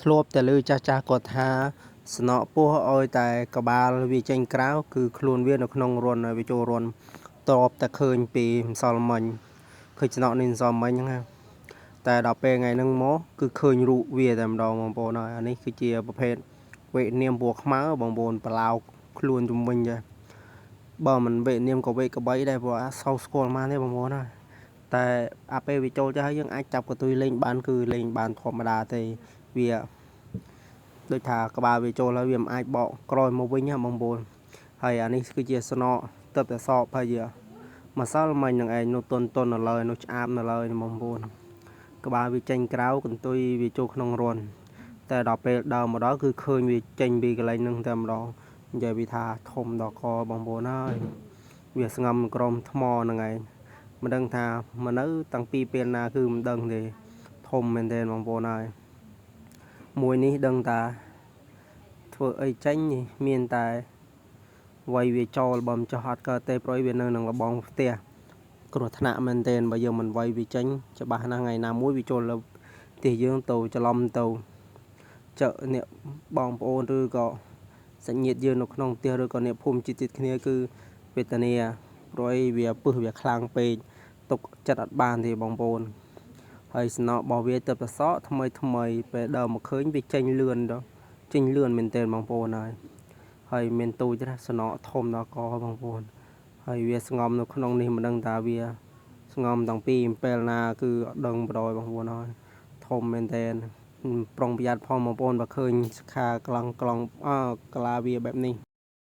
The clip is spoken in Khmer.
ធ្លាប់តែលើចាស់គាត់ថាស្នក់ពស់ឲ្យតែក្បាលវាចេញក្រៅគឺខ្លួនវានៅក្នុងរន្ធហើយវាចូលរន្ធតបតែឃើញពីម្សិលមិញឃើញស្នក់នេះម្សិលមិញហ្នឹងតែដល់ពេលថ្ងៃហ្នឹងមកគឺឃើញរូបវាតែម្ដងបងប្អូនហើយអានេះគឺជាប្រភេទវេនាមពណ៌ខ្មៅបងប្អូនបឡោកខ្លួនជំវិញដែរបើមិនវេនាមក៏វេក្បីដែរព្រោះអត់សូវស្គាល់មកទេបងប្អូនហើយតែអាពេលវាចូលទៅហើយយើងអាចចាប់កន្ទុយលេងបានគឺលេងបានធម្មតាទេវាដូចថាក្បាលវាចូលហើយវាមិនអាចបកក្រោយមកវិញណាបងប្អូនហើយអានេះគឺជាស្នក់ទឹកតែសອບហើយម្សិលមិញនឹងឯងនោះតុននៅឡើយនោះឆ្អាបនៅឡើយបងប្អូនក្បាលវាចេញក្រៅកន្ទុយវាចូលក្នុងរន្ធតែដល់ពេលដើរមកដល់គឺឃើញវាចេញពីកន្លែងហ្នឹងតែម្ដងនិយាយវាថាធំដល់កបងប្អូនហើយវាស្ងំក្រមថ្មហ្នឹងឯងមិនដឹងថាមកនៅតាំងពីពេលណាគឺមិនដឹងទេធំមែនទែនបងប្អូនហើយមួយនេះដឹងតាធ្វើអីចេញមានតែវាយវាចូលបើមិនចោះអត់កើតទេព្រោះវានៅនឹងលបងផ្ទះគ្រោះថ្នាក់មែនទែនបើយើងមិនវាយវាចេញច្បាស់ណាស់ថ្ងៃណាមួយវាចូលលើផ្ទះយើងទៅច្រឡំទៅចើអ្នកបងប្អូនឬក៏សាច់ញាតិយើងនៅក្នុងផ្ទះឬក៏អ្នកភូមិជាតិគ្នាគឺវេទនាព្រោះវាពឹសវាខ្លាំងពេកទុកចិត្តអត់បានទេបងប្អូនហើយស្នក់របស់វាទៅប្រសក់ថ្មីពេលដើរមកឃើញវាចេញលឿនទៅចេញលឿនមែនទែនបងប្អូនហើយមានទូចណាស្នក់ធំដល់កបងប្អូនហើយវាស្ងំនៅក្នុងនេះមិនដឹងថាវាស្ងំតាំងពីពេលណាគឺអត់ដឹងបដ ாய் បងប្អូនហើយធំមែនទែនប្រុងប្រយ័ត្នផងបងប្អូនបើឃើញខាក្លងក្លាវាបែបនេះ